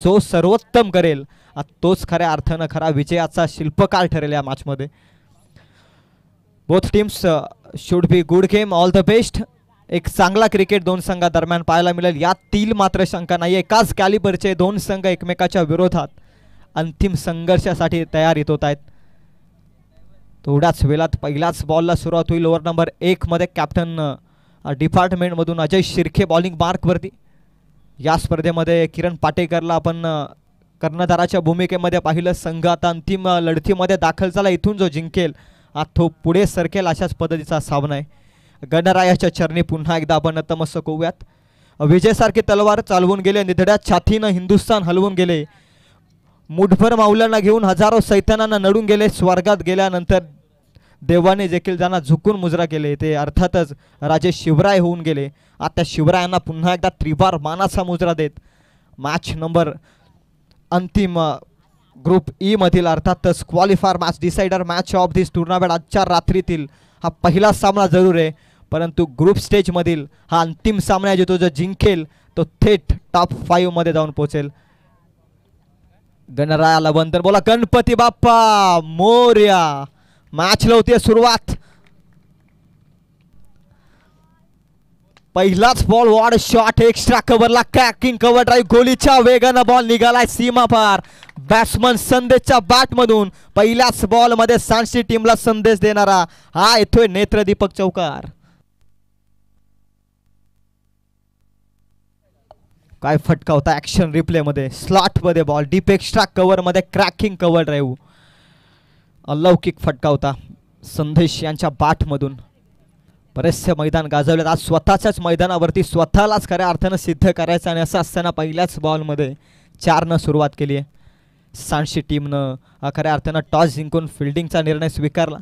जो सर्वोत्तम करेल तोच खऱ्या अर्थानं खरा विजयाचा शिल्पकार ठरेल या मॅच मध्ये. Both teams should be good game, all the best. एक चांगला क्रिकेट दोन संघादरम्यान पाहायला मिळेल. यातील मात्र शंका नाही, एकाच कॅलिबरचे दोन संघ एकमेकाच्या विरोधात अंतिम संघर्षासाठी तयारीत होत आहेत. थोड्याच वेळात पहिल्याच बॉलला सुरुवात होईल. ओव्हर नंबर 1 मध्ये कॅप्टन डिपार्टमेंटमधून अजय शिर्के बॉलिंग मार्कवरती. या स्पर्धेमध्ये किरण पाटेकरला आपण कर्णधाराच्या भूमिकेमध्ये पाहिलं. संघ आता अंतिम लढतीमध्ये दाखल झाला. इथून जो जिंकेल तो पुढे सरकेल अशाच पद्धतीचा सामना आहे. गणरायाच्या चरणी पुन्हा एकदा आपण नतमस्तक होऊयात. विजयसारखी तलवार चालवून गेले, निधड्या छातीनं हिंदुस्थान हलवून गेले, मुठभर माऊलांना घेऊन हजारो सैतानांना नडून गेले. स्वर्गात गेल्यानंतर देवाने देखील त्यांना झुकून मुजरा केले. ते अर्थातच राजे शिवराय होऊन गेले. आता शिवरायांना पुन्हा एकदा त्रिवार मानाचा मुजरा देत मॅच नंबर अंतिम ग्रुप ई मधील अर्थातच qualifier match, decider match of this tournament आजच्या रात्रीतील हा पहिला सामना जरूर आहे, परंतु ग्रुप स्टेज मधील हा अंतिम सामना जो जिंकेल तो थेट टॉप 5 मध्ये जाऊन पोहोचेल. गणरायाला वंदन. बोला गणपती बाप्पा मोरया. मॅचला होती सुरुवात. पहिलाच बॉल वॉड शॉट, एक्स्ट्रा कव्हरला क्रॅकिंग कव्हर ड्राईव्ह, गोलीच्या वेगानं बॉल निघालाय सीमा पार. बॅट्समन संदेशच्या बॅट मधून पहिल्याच बॉल मध्ये सांची टीमला संदेश देणारा हा येतोय नेत्रदीपक चौकार. काय फटका होता ऍक्शन रिप्ले मध्ये. स्लॉट मध्ये बॉल, डीप एक्स्ट्रा कव्हर मध्ये क्रॅकिंग कव्हर ड्राईव्ह. अलौकिक फटका होता संदेश यांच्या बॅट मधून. बरेचसे मैदान गाजवलेत. आज स्वतःच्याच मैदानावरती स्वतःलाच खऱ्या अर्थानं सिद्ध करायचं आणि असं असताना पहिल्याच बॉलमध्ये 4 सुरुवात केली आहे. सांची टीमनं खऱ्या अर्थानं टॉस जिंकून फिल्डिंगचा निर्णय स्वीकारला.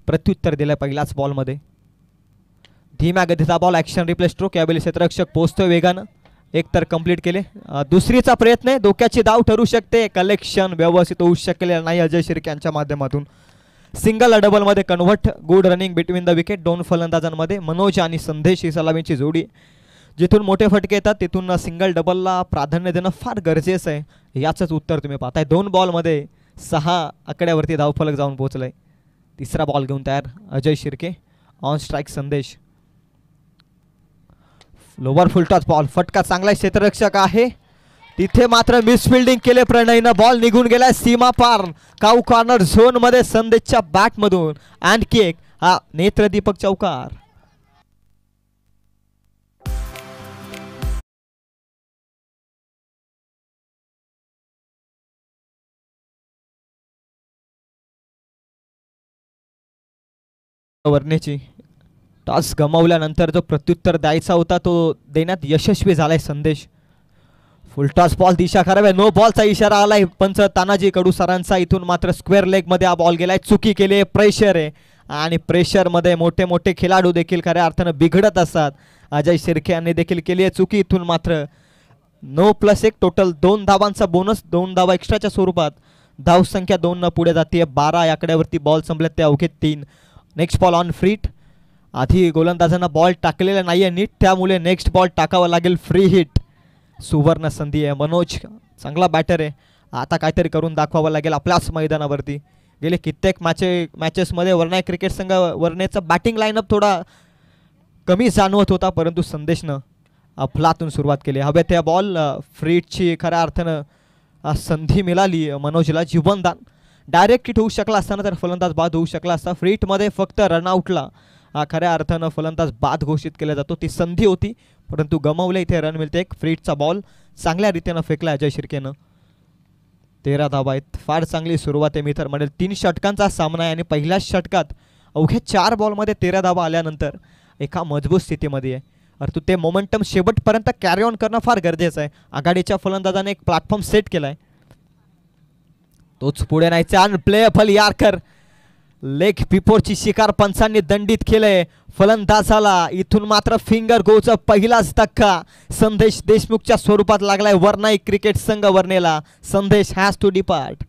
प्रत्युत्तर दिलं पहिल्याच बॉलमध्ये. धीम्या गतीचा बॉल, ॲक्शन रिप्ले स्ट्रोक. यावेळी क्षेत्ररक्षक पोहोचतोय वेगानं. एक तर कंप्लीट केले. दुसरीचा प्रयत्न आहे, धोक्याची धाव ठरू शकते. कलेक्शन व्यवस्थित होऊ शकले नाही अजय शिर्के यांच्या माध्यमातून. सिंगल डबल मध्ये convert. Good running between the wicket. 2 फलंदाजांमध्ये मनोज आणि संदेश ही सलामीची जोडी. जिथून मोठे फटके येतात तिथून सिंगल डबलला प्राधान्य देणं फार गरजेचं आहे. याचंच उत्तर तुम्ही पाहताय. 2 बॉलमध्ये 6 आकड्यावरती धावफलक जाऊन पोहोचलाय. तिसरा बॉल घेऊन तयार अजय शिर्के. ऑन स्ट्राईक संदेश. लोवर फुलटॉस बॉल, फटका चांगला क्षेत्ररक्षक आहे तिथे मात्र मिसफिल्डिंग केले प्रणयनं. बॉल निघून गेलाय सीमा पार. काऊ कॉर्नर झोन मध्ये संदेशच्या बॅट मधून आणखी एक हा नेत्रदीपक चौकार. वर्णेची टॉस गमावल्यानंतर जो प्रत्युत्तर द्यायचा होता तो देण्यात यशस्वी झालाय संदेश. फुलटॉस बॉल, दिशा खराब आहे. नो बॉलचा इशारा आलाय पंच तानाजी कडू सरांचा. इथून मात्र स्क्वेअर लेग मध्ये हा बॉल गेलाय. चुकी केली, प्रेशर आहे आणि प्रेशर मध्ये मोठे मोठे खेळाडू देखील खऱ्या अर्थानं बिघडत असतात. अजय शिर्के यांनी देखील केली आहे चुकी. इथून मात्र 9+1 टोटल 2 धावांचा बोनस, 2 धावा एक्स्ट्राच्या स्वरूपात धावसंख्या 2 न पुढे जाते. 12 आकड्यावरती बॉल संपले ते अवघे 3. नेक्स्ट बॉल ऑन फ्रीट. आधी गोलंदाजांना बॉल टाकलेला नाहीये नीट, त्यामुळे नेक्स्ट बॉल टाकावा लागेल. फ्री हिट सुवर्ण संधी आहे. मनोज चांगला बॅटर आहे. आता काहीतरी करून दाखवावं लागेल आपल्याच मैदानावरती. गेले कित्येक मॅचेसमध्ये वर्णा क्रिकेट संघ वर्णेचा बॅटिंग लाईनअप थोडा कमी जाणवत होता, परंतु संदेशनं अफलातून सुरुवात केली. हवे त्या बॉल फ्रीटची खऱ्या अर्थानं संधी मिळाली मनोजला. जीवनदान डायरेक्ट हिट होऊ शकला असताना तर फलंदाज बाद होऊ शकला असता. फ्रीटमध्ये फक्त रनआउटला खऱ्या अर्थानं फलंदाज बाद घोषित केला जातो. ती संधी होती परंतु गमावले. इथे रन मिळते. एक फ्रीटचा बॉल चांगल्या रीतीनं फेकला अजय शिर्केनं. 13 धावा आहेत. फार चांगली सुरुवात आहे मी तर म्हणेल. 3 षटकांचा सामना आहे आणि पहिल्याच षटकात अवघ्या 4 बॉलमध्ये 13 धावा आल्यानंतर एका मजबूत स्थितीमध्ये आहे. परंतु ते मोमेंटम शेवटपर्यंत कॅरी ऑन करणं फार गरजेचं आहे. आघाडीच्या फलंदाजाने एक प्लॅटफॉर्म सेट केलाय, तोच पुढे न्यायचा. आणि प्लेअफल यारकर लेग बिफोरची शिकार पंचांनी दंडित केलंय फलंदाजाला. इथून मात्र फिंगर गोचा पहिलाच धक्का संदेश देशमुखच्या स्वरूपात लागलाय वर्णाई क्रिकेट संघ वर्णेला. संदेश हॅज टू डिपार्ट.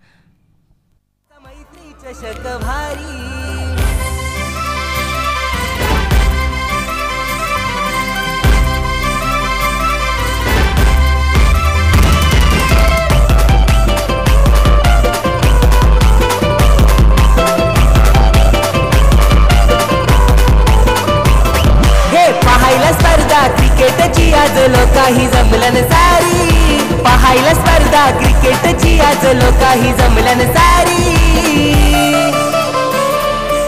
क्रिकेटची आज लोकाही जमल्यान सारी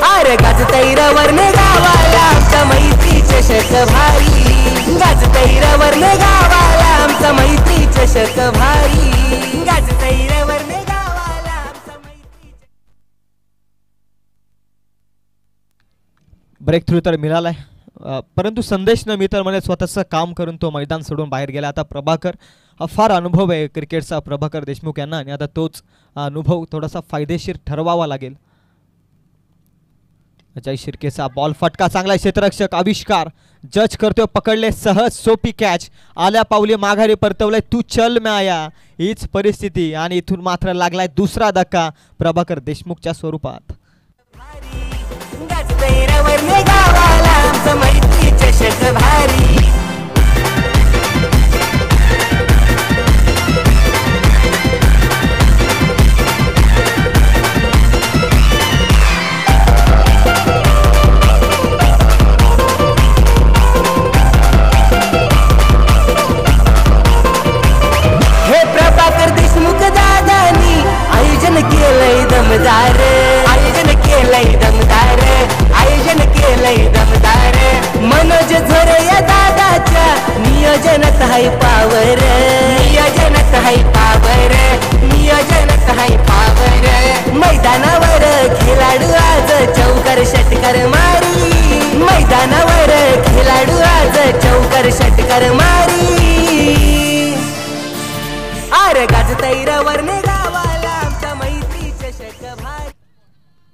अरे गाजतैरावर गावाला आमच्या मैत्री चषक भारी गाजतैरावर गावाला आमचा मैत्री चषक भारी गाजतैरावर गावाला आमचा मैत्री ब्रेक थ्रू तर मिळालाय परंतु संदेश न मित्र म्हणे स्वतःचं काम करून तो मैदान सोडून बाहेर गेला. आता प्रभाकर हा फार अनुभव आहे क्रिकेटचा प्रभाकर देशमुख यांना आणि आता तोच अनुभव थोडासा फायदेशीर ठरवावा लागेल. अजय शिर्केचा बॉल फटका चांगला क्षेत्ररक्षक आविष्कार जज करतोय पकडले सहज सोपी कॅच आल्या पावली माघारी परतवलंय तू चल में आया हीच परिस्थिती आणि इथून मात्र लागलाय दुसरा धक्का प्रभाकर देशमुखच्या स्वरूपात. गावाला आमचा मैत्री चषक भारी हे प्रभाकर देशमुख दादानी आयोजन केलंय दमदार आयोजन केलंय दमदार आयोजन केलंय दमदार मनोज झोरे या दादाच्या नियोजनात हाय पावर नियोजनात हाय पावर नियोजनात हाय पावर मैदानावर खेळाडू आज चौकार षटकार मारी मैदानावर खेळाडू आज चौकार षटकार मारी अरे गाजतैरावर गावाला आमचा मैत्री चषक भारी.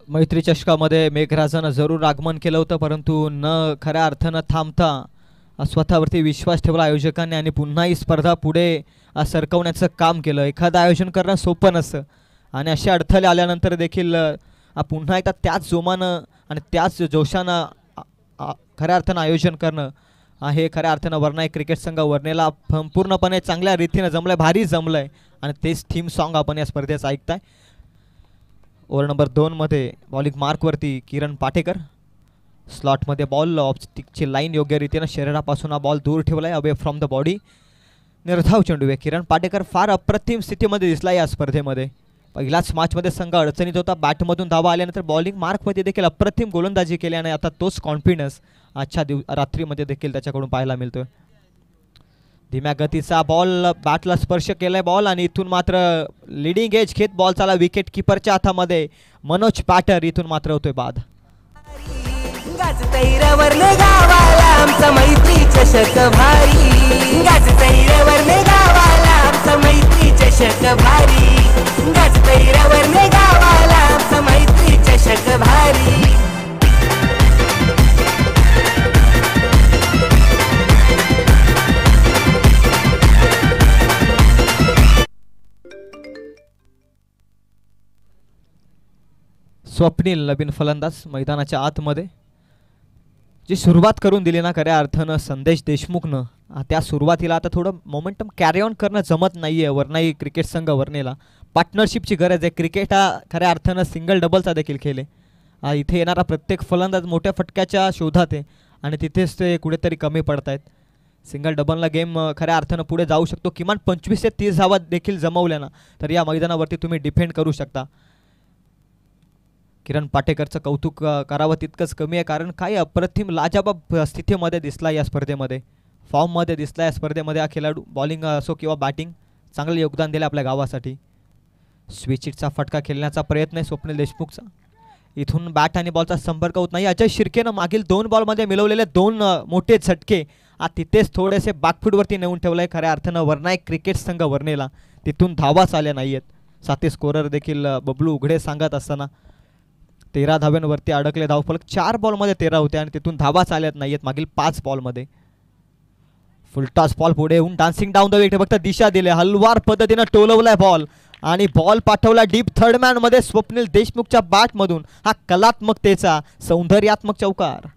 मैत्री चषकामध्ये मेघराजानं जरूर आगमन केलं होतं परंतु न खऱ्या अर्थानं थांबता स्वतःवरती विश्वास ठेवला आयोजकांनी आणि पुन्हा ही स्पर्धा पुढे सरकवण्याचं काम केलं. एखादं आयोजन करणं सोपं नसतं आणि असे अडथळे आल्यानंतर देखील पुन्हा एकदा त्याच जोमानं आणि त्याच जोशानं खऱ्या अर्थानं आयोजन करणं हे खऱ्या अर्थानं वर्णा क्रिकेट संघ वर्णेला पूर्णपणे चांगल्या रीतीनं जमलंय भारी जमलंय आणि तेच थीम सॉन्ग आपण या स्पर्धेचं ऐकताय. ओव्हर नंबर 2 मध्ये बॉलिंग मार्कवरती किरण पाटेकर स्लॉटमध्ये बॉल ऑफस्टिकची लाईन योग्य रीतीनं शरीरापासून हा बॉल दूर ठेवलाय अवे फ्रॉम द बॉडी. निर्धाव चेंडू आहे. किरण पाटेकर फार अप्रतिम स्थितीमध्ये दिसला या स्पर्धेमध्ये. पहिल्याच मॅचमध्ये संघ अडचणीत होता बॅटमधून धावा आल्यानंतर बॉलिंग मार्कमध्ये देखील अप्रतिम गोलंदाजी केली आणि आता तोच कॉन्फिडन्स आजच्या रात्रीमध्ये देखील त्याच्याकडून पाहायला मिळतोय. धीम्या गतीचा बॉल बॅटला स्पर्श केलाय बॉल आणि इथून मात्र लिडिंग एज घेत बॉल चाला विकेट किपरच्या हातामध्ये मनोज पॅटर इथून मात्र होतोय बाद. गाजतैरावर गावाला आमचा मैत्री चषक भारी गाजतैरावर गावाला आमचा मैत्री चषक भारी गाजतैरावर गावाला आमचा मैत्री चषक भारी. स्वप्नील नवीन फलंदाज मैदानाच्या आतमध्ये जी सुरुवात करून दिली ना खऱ्या अर्थानं संदेश देशमुखनं त्या सुरुवातीला आता थोडं मोमेंटम कॅरी ऑन करणं जमत नाही आहे. वर्णाई क्रिकेट संघ वर्णेला पार्टनरशिपची गरज आहे. क्रिकेट हा खऱ्या अर्थानं सिंगल डबलचा देखील खेळ आहे. इथे येणारा प्रत्येक फलंदाज मोठ्या फटक्याच्या शोधात आहे आणि तिथेच ते कुठेतरी कमी पडत आहेत. सिंगल डबलला गेम खऱ्या अर्थानं पुढे जाऊ शकतो. किमान 25 ते 30 धावा देखील जमवल्या ना तर या मैदानावरती तुम्ही डिफेंड करू शकता. किरण पाटेकरचं कौतुक करावं तितकंच कमी आहे कारण काही अप्रतिम लाजवाब स्थितीमध्ये दिसला या स्पर्धेमध्ये फॉर्ममध्ये दिसला या स्पर्धेमध्ये हा खेळाडू. बॉलिंग असो किंवा बॅटिंग चांगलं योगदान दिलं आपल्या गावासाठी. स्विचिटचा फटका खेळण्याचा प्रयत्न आहे स्वप्नील देशमुखचा. इथून बॅट आणि बॉलचा संपर्क होत नाही. अजय शिर्केनं मागील 2 बॉलमध्ये मिळवलेले 2 मोठे झटके तिथेच थोडेसे बॅकफूटवरती नेऊन ठेवलंय खऱ्या अर्थानं वर्णाई क्रिकेट संघ वर्णेला. तिथून धावाच आल्या नाहीयेत. साथी स्कोरर देखील बबलू उघडे सांगत असताना 13 धाव्यांवरती अडकले धावफलक. 4 बॉलमध्ये 13 होते आणि तिथून धावाच आल्यात नाहीयेत मागील 5 बॉलमध्ये. फुलटॉस बॉल पुढे येऊन डान्सिंग डाऊन द विकेट फक्त दिशा दिले हलवार पद्धतीनं टोलवलाय बॉल आणि बॉल पाठवला डीप थर्ड मॅन मध्ये स्वप्नील देशमुखच्या बॅटमधून. हा कलात्मकतेचा सौंदर्यात्मक चौकार.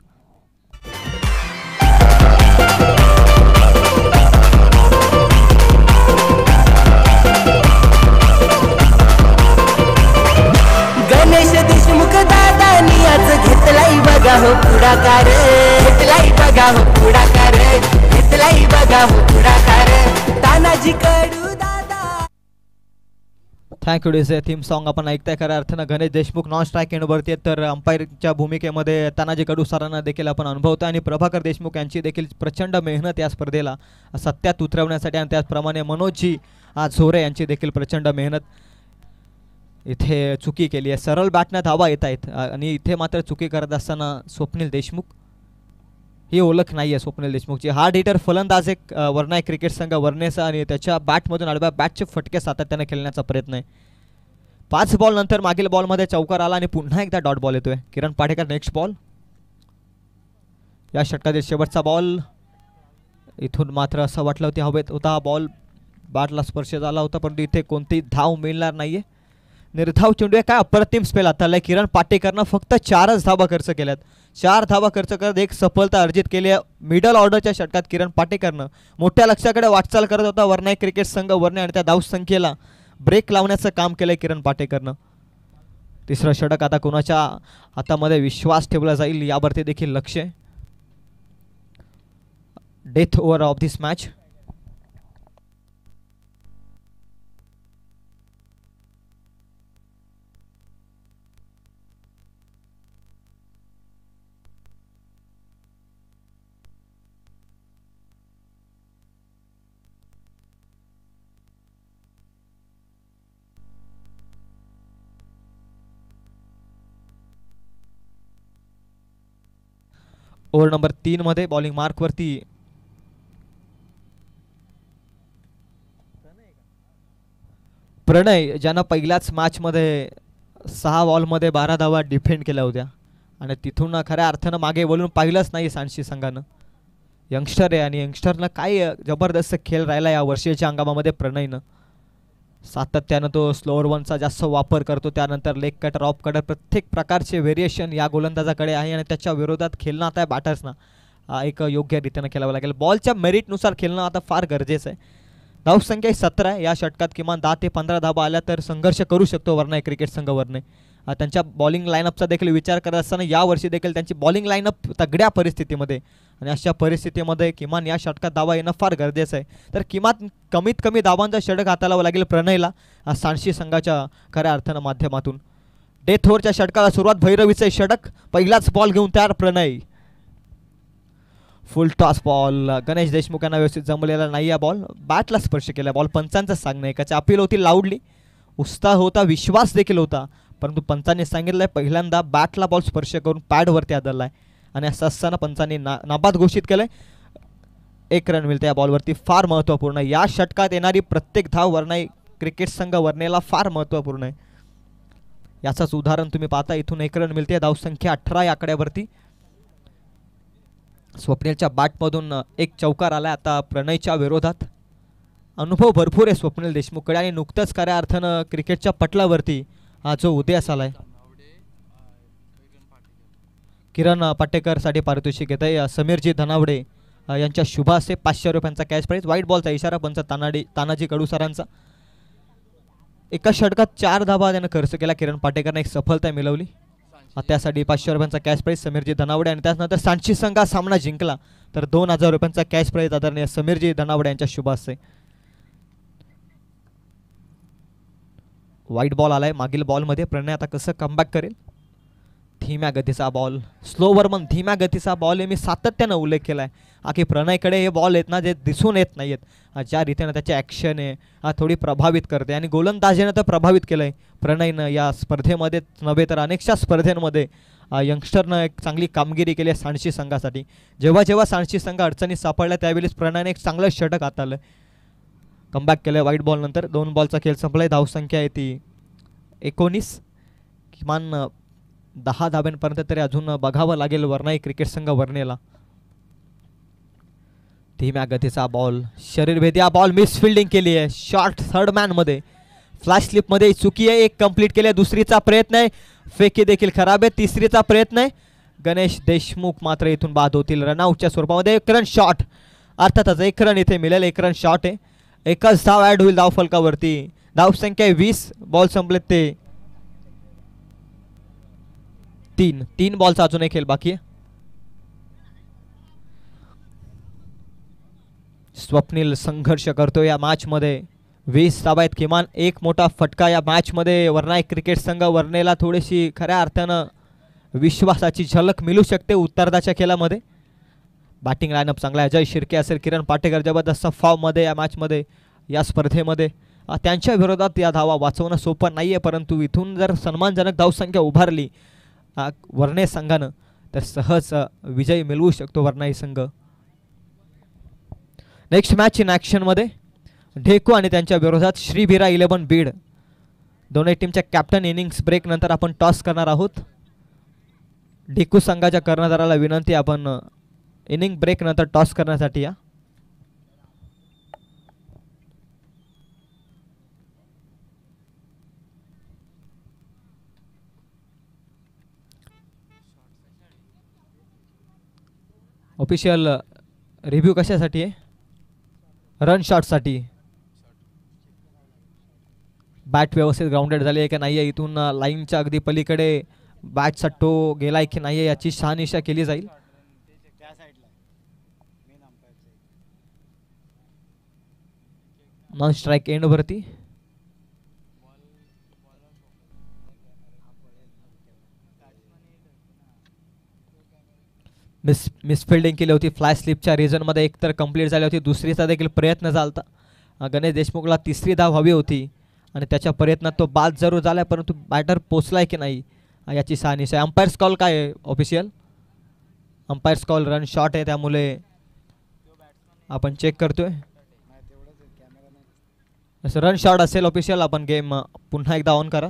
गणेश देशमुख दादानी आज घेतलाय बघा हो पुढाकार घेतलाय बघा हो पुढाकार घेतलाय बघा हो पुढाकार. तानाजी कडू दादा थँक्यू डीजे. थीम सॉन्ग आपण ऐकताय. खऱ्या अर्थानं गणेश देशमुख नॉन स्ट्राईक एंडवरती आहेत, तर अंपायरच्या भूमिकेमध्ये तानाजी कडू सरांना देखील आपण अनुभवतो आणि प्रभाकर देशमुख यांची देखील प्रचंड मेहनत या स्पर्धेला सत्यात उतरवण्यासाठी आणि त्याचप्रमाणे मनोजजी झोरे यांची देखील प्रचंड मेहनत. इथे चुकी केली आहे, सरळ बॅटनं धावा येत आहेत आणि इथे मात्र चुकी करत असताना स्वप्नील देशमुख ही ओळख नाही आहे स्वप्नील देशमुखची. हार्ड हिटर फलंदाज एक वर्णा क्रिकेट संघ वर्णेचा आणि त्याच्या बॅटमधून आडव्या बॅटचे फटके सातत्याने खेळण्याचा प्रयत्न आहे. 5 बॉल नंतर मागील बॉलमध्ये चौकार आला आणि पुन्हा एकदा डॉट बॉल येतोय. किरण पाटेकर नेक्स्ट बॉल. या षटकातील शेवटचा बॉल. इथून मात्र असं वाटलं होतं हवेत होता हा बॉल, बॅटला स्पर्श झाला होता, परंतु इथे कोणती धाव मिळणार नाहीये. निर्धाव चेंडू आहे. काय अप्रतिम स्पेल आता किरण पाटेकरनं फक्त 4च धावा खर्च केल्यात. 4 धावा खर्च करत एक सफलता अर्जित केली आहे. मिडल ऑर्डरच्या षटकात किरण पाटेकरनं मोठ्या लक्ष्याकडे वाटचाल करत होता वर्णा क्रिकेट संघ वर्णे आणि त्या धावसंख्येला ब्रेक लावण्याचं काम केलंय किरण पाटेकरनं. तिसरं षटक आता कोणाच्या हातामध्ये विश्वास ठेवला जाईल यावरती देखील लक्ष आहे. Death over of this match. Over number 3 मध्ये बॉलिंग मार्क वरती प्रणय, ज्यानं पहिल्याच मॅच मध्ये 6 बॉलमध्ये 12 धावा डिफेंड केल्या होत्या आणि तिथून खऱ्या अर्थानं मागे वळून पाहिलंच नाही सांची संघानं. यंगस्टर आहे आणि यंगस्टरनं काय जबरदस्त खेळ राहिला या वर्षीच्या हंगामामध्ये प्रणयनं. सातत्यानं तो स्लोअर वनचा जास्त वापर करतो, त्यानंतर लेग कटर ऑफ कटर प्रत्येक प्रकारचे व्हेरिएशन या गोलंदाजाकडे आहे आणि त्याच्या विरोधात खेळणं आता बॅटर्सना एक योग्य रीतीनं खेळावं लागेल. बॉलच्या मेरिटनुसार खेळणं आता फार गरजेचं आहे. धावसंख्या 17 आहे. या षटकात किमान 10 ते 15 धावा आल्या तर संघर्ष करू शकतो वर्णा क्रिकेट संघ वर्णे. त्यांच्या बॉलिंग लाईनअपचा देखील विचार करत असताना यावर्षी देखील त्यांची बॉलिंग लाईनअप तगड्या परिस्थितीमध्ये आणि अशा परिस्थितीमध्ये किमान या षटकात धावा येणं फार गरजेचं आहे. तर किमान कमीत कमी धावांचा षटक हाताळावं लागेल प्रणयला सांशी संघाच्या खऱ्या अर्थानं माध्यमातून. डेथ ओव्हरच्या षटकाला सुरुवात. भैरवीचे षटक. पहिलाच बॉल घेऊन तयार Pranay. Full toss ball. Ganesh Deshmukh यांना व्यवस्थित जमलेला नाही. या बॉल बॅटला स्पर्श केला. बॉल पंचांचं सांगणं एकाची अपील होती लाऊडली. उत्साह होता, विश्वास देखील होता, परंतु पंचांनी सांगितलंय पहिल्यांदा बॅटला बॉल स्पर्श करून पॅडवरती आदळलाय आणि असं असताना पंचांनी नाबाद घोषित केलंय. 1 रन मिळते या बॉलवरती. फार महत्त्वपूर्ण. या षटकात येणारी प्रत्येक धाव वर्णा क्रिकेट संघ वर्णेला फार महत्त्वपूर्ण आहे. याचंच उदाहरण तुम्ही पाहता. इथून 1 रन मिळते. धावसंख्या 18 या आकड्यावरती. स्वप्नीलच्या बॅटमधून एक चौकार आला आता प्रणयच्या विरोधात. अनुभव भरपूर आहे स्वप्नील देशमुखकडे आणि नुकतंच खऱ्या अर्थानं क्रिकेटच्या पटलावरती हा जो उदयास आलाय. किरण पाटेकरसाठी पारितोषिक घेत आहे समीरजी धनावडे यांच्या शुभ हस्ते 500 रुपयांचा कॅश प्राईज. व्हाईट बॉलचा इशारा पंच तानाजी कडू सरांचा. एका षटकात 4 धावा त्यानं खर्च केला. किरण पाटेकरने एक सफलता मिळवली. त्यासाठी 500 रुपयांचा कॅश प्राईज समीरजी धनावडे आणि त्यानंतर सांची संघ सामना जिंकला तर 2000 रुपयांचा कॅश प्राईज आदरणीय समीरजी धनावडे यांच्या शुभ हस्ते. वाईट बॉल आलाय. मागील बॉलमध्ये प्रणय आता कसं कमबॅक करेल. धीम्या गतीचा बॉल. स्लोवर मग धीम्या गतीचा बॉल आहे. मी सातत्यानं उल्लेख केलाय की प्रणयकडे हे बॉल आहेत ना जे दिसून येत नाहीयेत. ज्या रीतीनं त्याची ॲक्शन आहे थोडी प्रभावित करते आणि गोलंदाजीनं तर प्रभावित केलंय प्रणयनं. या स्पर्धेमध्ये नव्हे तर अनेकशा स्पर्धेमध्ये यंगस्टरनं एक चांगली कामगिरी केली आहे सांची संघासाठी. जेव्हा जेव्हा सांची संघ अडचणीत सापडला त्यावेळेस प्रणयने एक चांगलं षटक हाताळलं. कमबॅक केलं व्हाईट बॉल नंतर. 2 बॉलचा खेळ संपलाय. धावसंख्या आहे ती 19. किमान 10 धाब्यांपर्यंत तरी अजून बघावं लागेल वर्णा क्रिकेट संघ वर्णेला. धीम्या गतीचा बॉल. शरीरभेदी हा बॉल. मिस फिल्डिंग केली आहे. शॉर्ट थर्ड मॅन मध्ये फ्लॅश स्लिपमध्ये चुकी आहे. 1 कंप्लीट केली आहे. दुसरीचा प्रयत्न आहे. फेकी देखील खराब आहे. तिसरीचा प्रयत्न आहे. गणेश देशमुख मात्र इथून बाद होतील रनआउटच्या स्वरूपामध्ये. 1 रन शॉट. अर्थातच 1 रन इथे मिळेल. 1 रन शॉट आहे. एकच धाव ॲड होईल धाव फलकावरती. धावसंख्या 20. बॉल संपलेत ते 3 बॉलचा अजून एक खेळ बाकी आहे. स्वप्नील संघर्ष करतो या मॅच मध्ये. 20 धावा आहेत. किमान एक मोठा फटका या मॅच मध्ये वरनाई क्रिकेट संघ वर्णेला थोडीशी खऱ्या अर्थानं विश्वासाची झलक मिळू शकते उत्तरार्धाच्या खेळामध्ये. बॅटिंग लाईनअप चांगला आहे. अजय शिर्के असेल, किरण पाटेकर जबरदस्त फॉर्म मध्ये या मॅच मध्ये या स्पर्धेमध्ये. त्यांच्या विरोधात या धावा वाचवणं सोपं नाही आहे, परंतु इथून जर सन्मानजनक धावसंख्या उभारली वर्णे संघानं तर सहज विजय मिळवू शकतो वरनाई संघ. नेक्स्ट मॅच इन ॲक्शन मध्ये ढेकू आणि त्यांच्या विरोधात श्रीबिरा 11 बीड. दोन्ही टीमच्या कॅप्टन इनिंग्स ब्रेक नंतर आपण टॉस करणार आहोत. ढेकू संघाच्या कर्णधाराला विनंती, आपण इनिंग ब्रेक नंतर टॉस करण्यासाठी या. ऑफिशियल रिव्ह्यू कशासाठी आहे? रन शॉटसाठी. बॅट व्यवस्थित ग्राउंडेड झाली आहे की नाही आहे, इथून लाईनच्या अगदी पलीकडे बॅटचा टो गेलाय की नाही आहे याची शहानिशा केली जाईल. नॉन स्ट्राईक एंड वरती. मिसफिल्डिंग केली होती. फ्लाय स्लिपच्या रिझनमध्ये एक तर कंप्लीट झाली होती, दुसरीचा देखील प्रयत्न झाला. गणेश देशमुखला तिसरी धाव हवी होती आणि त्याच्या प्रयत्नात तो बाद जरूर झाला, परंतु बॅटर पोचलाय की नाही याची शहानिशा आहे. अंपायर्स कॉल काय आहे official? Umpires call run shot आहे, त्यामुळे आपण चेक करतोय. रन शॉट असेल ऑफिशियल. आपण गेम पुन्हा एकदा ऑन करा.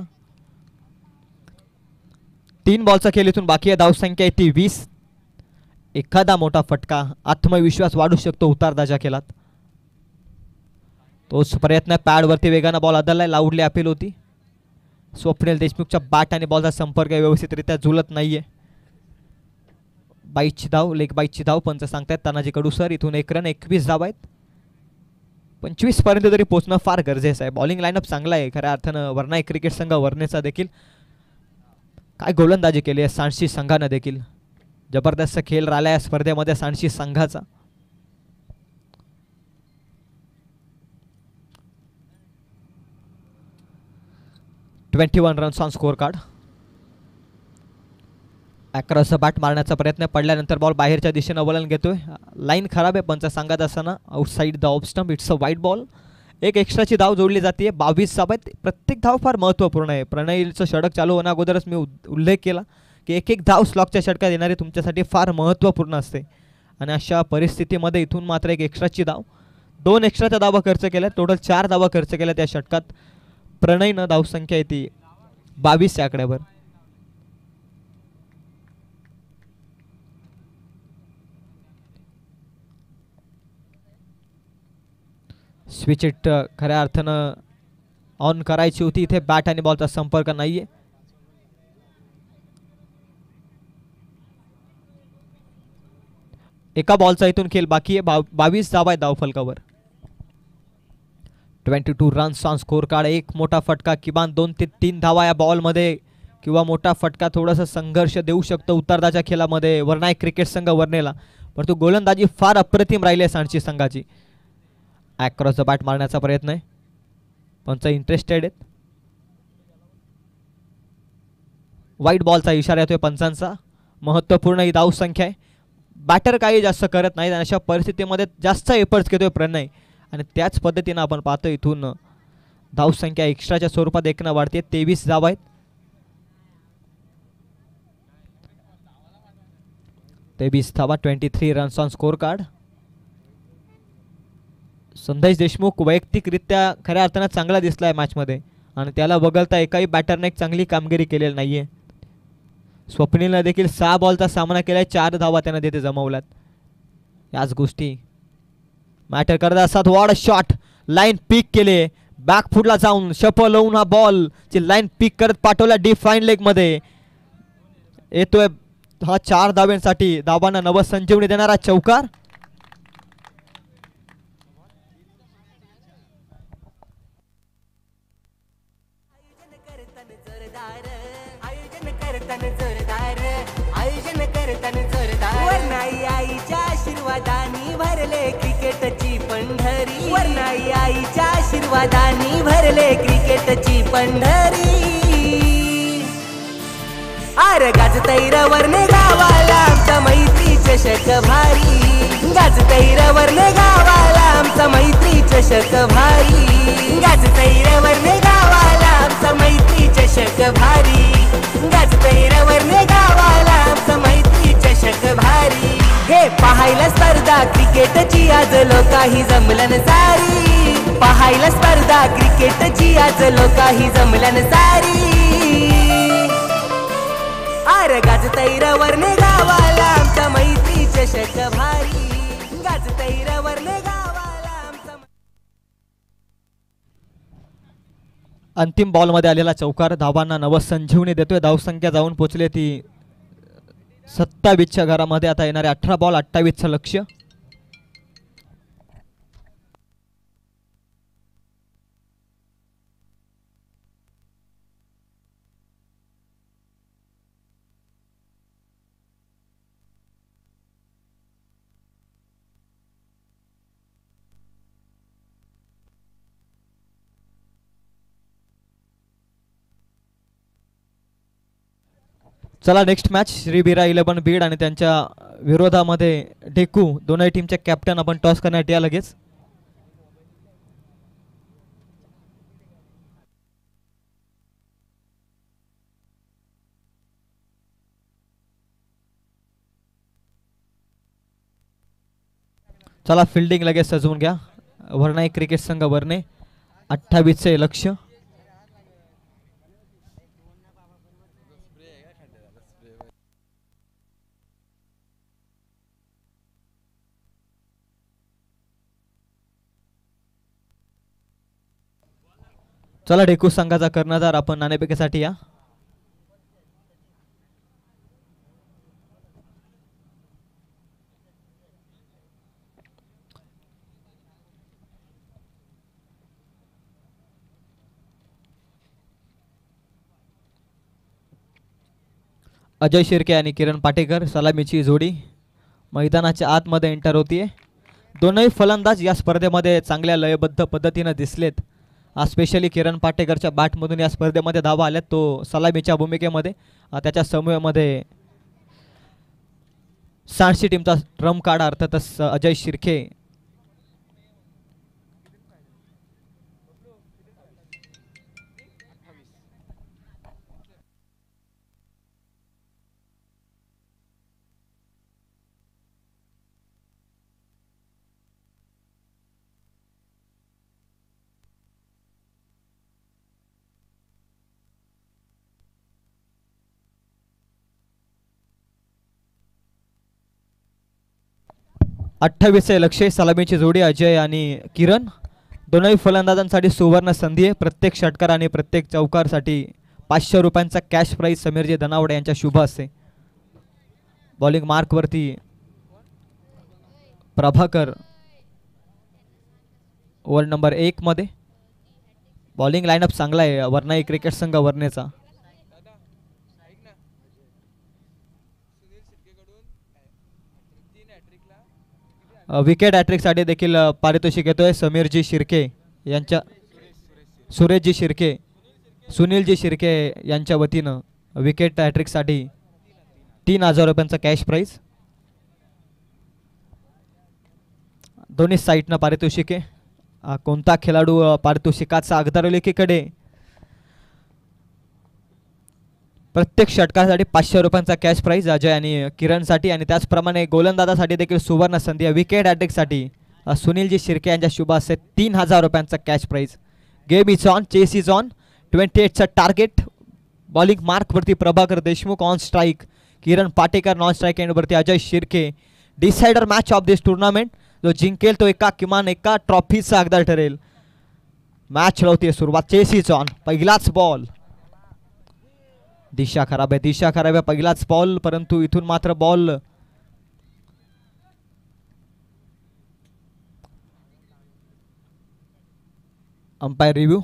3 बॉलचा खेळ इथून बाकी आहे. धावसंख्या आहे ती 20. एखादा मोठा फटका, आत्मविश्वास वाढू शकतो उतारदाच्या खेळात. तोच प्रयत्न. पॅडवरती वेगानं बॉल आदळलाय, लाऊडली अपील होती. स्वप्नील देशमुखच्या बॅट आणि बॉलचा संपर्क व्यवस्थितरित्या झुलत नाहीये. 22ची धाव, लेग 22ची धाव पंच सांगतायत तानाजी कडू सर. इथून 1 रन, 21 धाव आहेत. 25 पर्यंत तरी पोहोचणं फार गरजेचं आहे. बॉलिंग लाईनअप चांगला आहे खऱ्या अर्थानं वरनाई क्रिकेट संघ वर्णेचा देखील. काय गोलंदाजी केली आहे सांडशी संघानं देखील. जबरदस्त खेळ राहिला या स्पर्धेमध्ये सांडशी संघाचा. Runs on score card. Across bat मारण्याचा प्रयत्न पडल्यानंतर बॉल बाहेरच्या दिशेनं वळण घेतोय. लाईन खराब आहे पंच सांगत असताना. Outside the off stump. It's a वाईट बॉल. एक एक्स्ट्राची धाव जोडली जाते. 22 धाव आहेत. प्रत्येक धाव फार महत्त्वपूर्ण आहे. प्रणयचं षटक चालू होण्या अगोदरच मी उल्लेख केला की एक धाव स्लॉकच्या षटकात येणारी तुमच्यासाठी फार महत्त्वपूर्ण असते. आणि अशा परिस्थितीमध्ये इथून मात्र एक एक्स्ट्राची धाव, 2 एक्स्ट्राच्या धावा खर्च केल्या, टोटल 4 धावा खर्च केल्या त्या षटकात. प्रणयनं धावसंख्या येते 22 या आकड्यावर. स्विच इट खऱ्या अर्थानं ऑन करायची होती. इथे बॅट आणि बॉलचा संपर्क नाहीये. एका बॉलचा इथून खेळ बाकी आहे. 22 धावा आहे धावफलकावर. 22 रन्स ऑन स्कोर कार्ड. एक मोठा फटका, किमान 2 ते 3 धावा या बॉलमध्ये किंवा मोठा फटका थोडासा संघर्ष देऊ शकतो उत्तरार्धाच्या खेळामध्ये वरनाई क्रिकेट संघ वर्णेला. परंतु गोलंदाजी फार अप्रतिम राहिली आहे सांडशी संघाची. अक्रॉस द बॅट मारण्याचा प्रयत्न आहे. पंच इंटरेस्टेड आहेत. वाईट बॉलचा इशारा येतोय पंचांचा. महत्त्वपूर्ण ही धाव संख्या आहे. बॅटर काही जास्त करत नाही. अशा परिस्थितीमध्ये जास्त एफर्ट्स घेतोय प्रणय आणि त्याच पद्धतीनं आपण पाहतो इथून धावसंख्या एक्स्ट्राच्या स्वरूपात 1 वाढते. 23 धाव आहेत. 23 धावा. 23 रन्स ऑन स्कोर कार्ड. संदेश देशमुख वैयक्तिकरित्या खऱ्या अर्थानं चांगला दिसलाय मॅचमध्ये आणि त्याला वगळता एकाही बॅटरने एक चांगली कामगिरी केलेली नाहीये. स्वप्नीलने देखील 6 बॉलचा सामना केलाय. 4 धावा त्यानं तिथे जमवल्यात. याच गोष्टी मॅटर करत असतात. Ward shot. लाईन पिक केले. बॅकफुटला जाऊन शपल लावून हा बॉल ची लाईन पिक करत पाठवला डिफाईन लेग मध्ये. येतोय हा 4 धावांसाठी धावांना नवसंजीवनी देणारा चौकार. आयोजन करताना जोरदार वर्णाई आईच्या आशीर्वादानी भरले क्रिकेटची पंढरी वर्णाई आईच्या आशीर्वादानी भरले क्रिकेटची पंढरी आर गाजतैर वर्णे गावाला आमचा मैत्री चषक भारी गाजतैर वर्णे गावाला आमचा मैत्री चषक भारी गाजतैर वर्णे गावाला आमचा मैत्री चषक भारी गाजतैर वर्णे गावाला आमचा मैत्री चषक भारी हे पाहायला स्पर्धा क्रिकेटची आज लोकाही जमलन सारी पाहायला स्पर्धा क्रिकेटची आज लोकाही जमलन सारी आर गाजतैर वर्णे गावाला आमचा मैत्री चषक भारी गाजतैर वर्णे गावाला आमचा अंतिम बॉल मध्ये आलेला चौकार धावांना नवसंजीवनी देतोय. धावसंख्या जाऊन पोहोचली ती 27च्या घरामध्ये. आता येणारे 18 बॉल 28चं लक्ष्य. चला नेक्स्ट मॅच श्री बिरा 11 बीड आणि त्यांच्या विरोधामध्ये डेकू दोनही टीमचे कॅप्टन आपण टॉस करण्यात या लगेच. चला फिल्डिंग लगेच सजवून घ्या. वर्णाई क्रिकेट संघ वरणे 28चे लक्ष्य. चला डेकू संघाचा कर्णधार आपण नाणेफेकीसाठी या. अजय शिर्के आणि किरण पाटेकर सलामीची जोडी मैदानाच्या आतमध्ये एंटर होतीये. दोनही फलंदाज या स्पर्धेमध्ये चांगल्या लयबद्ध पद्धतीने दिसलेत. स्पेशली किरण पाटेकरच्या बॅटमधून या स्पर्धेमध्ये धावा आल्यात, तो सलामीच्या भूमिकेमध्ये. त्याच्या समूहामध्ये सांडशी टीमचा ट्रम्प कार्ड अर्थातच अजय शिर्के. अठ्ठावीसचे लक्ष. सलामीची जोडी अजय आणि किरण. दोनही फलंदाजांसाठी सुवर्ण संधी आहे. प्रत्येक षटकार आणि प्रत्येक चौकारसाठी 500 रुपयांचा कॅश प्राईज समीरजी धनावडे यांच्या शुभ असते. बॉलिंग मार्कवरती प्रभाकर ओव्हर नंबर 1 मध्ये. बॉलिंग लाईनअप चांगला आहे वर्णाई क्रिकेट संघ वरनेचा. विकेट हॅट्रिकसाठी देखील पारितोषिक येतोय समीरजी शिर्के यांच्या सुरेशजी शिर्के सुनीलजी शिर्के यांच्या वतीनं विकेट हॅट्रिकसाठी 3000 रुपयांचा कॅश प्राईज. दोन्ही साईडनं पारितोषिके. कोणता खेळाडू पारितोषिकाचा अगदार लेखीकडे. प्रत्येक षटकासाठी 500 रुपयांचा कॅश प्राईज अजय आणि किरणसाठी. आणि त्याचप्रमाणे गोलंदाजासाठी देखील सुवर्ण संधी. विकेट हॅट्रिकसाठी सुनीलजी शिर्के यांच्या शुभ असते 3000 रुपयांचा cash prize. Game is on, chase is on. 28चं टार्गेट. बॉलिंग मार्कवरती Prabhakar Deshmukh. On strike Kiran Patekar. Non strike एंडवरती Ajay Shirke. Decider match of this tournament. जो जिंकेल तो किमान एका ट्रॉफीचा हकदार ठरेल. मॅच होते सुरुवात. Chase is on. पहिलाच बॉल. दिशा खराब आहे, दिशा खराब आहे. पहिलाच बॉल, परंतु इथून मात्र ball umpire review.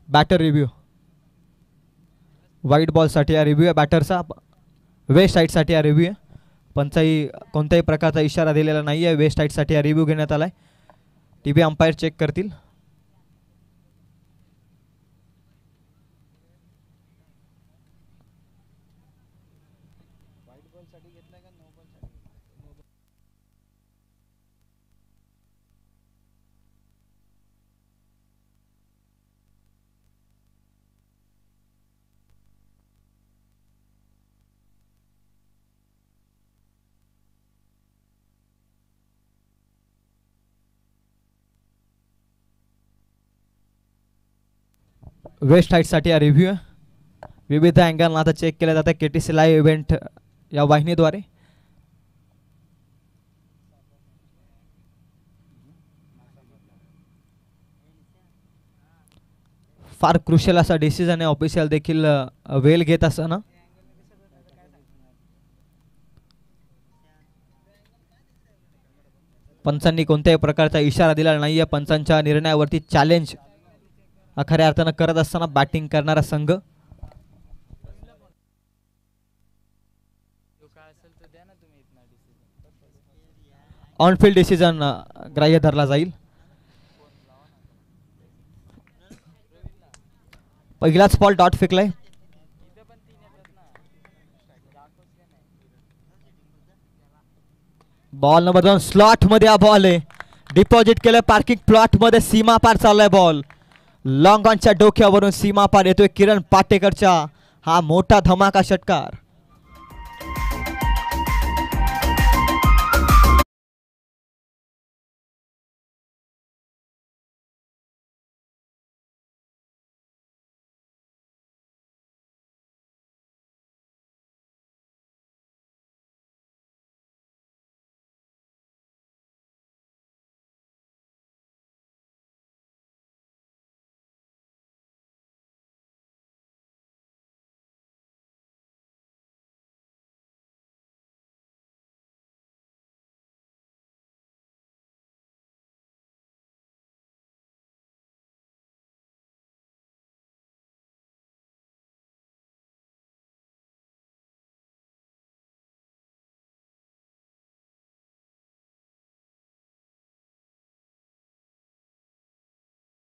Batter review. वाईट बॉल साठी हा रिव्ह्यू आहे बॅटरचा. वेस्ट साईडसाठी हा रिव्ह्यू आहे. पंचाही कोणत्याही प्रकारचा इशारा दिलेला नाही आहे. वेस्ट साईडसाठी हा रिव्ह्यू घेण्यात आला आहे. टीव्ही अंपायर चेक करतील. वेस्ट साईडसाठी हा रिव्ह्यू आहे. विविध अँगलनं आता चेक केलं जातं KTC लाईव्ह इव्हेंट या वाहिनीद्वारे. फार क्रुशियल असा डिसिजन आहे. ऑफिशियल देखील वेल घेत असताना पंचांनी कोणत्याही प्रकारचा इशारा दिला नाहीये. पंचांच्या निर्णयावरती चॅलेंज खऱ्या अर्थानं करत असताना बॅटिंग करणारा संघ. ऑनफिल्ड डिसिजन ग्राह्य धरला जाईल. पहिलाच बॉल डॉट फेकलाय. बॉल नंबर 2 स्लॉट मध्ये हा बॉल आहे. डिपॉझिट केलं पार्किंग प्लॉट मध्ये. सीमा पार चाललाय बॉल. लॉंग ऑनच्या डोक्यावरून सीमा पार येतोय किरण पाटेकरच्या. हा मोठा धमाका षटकार.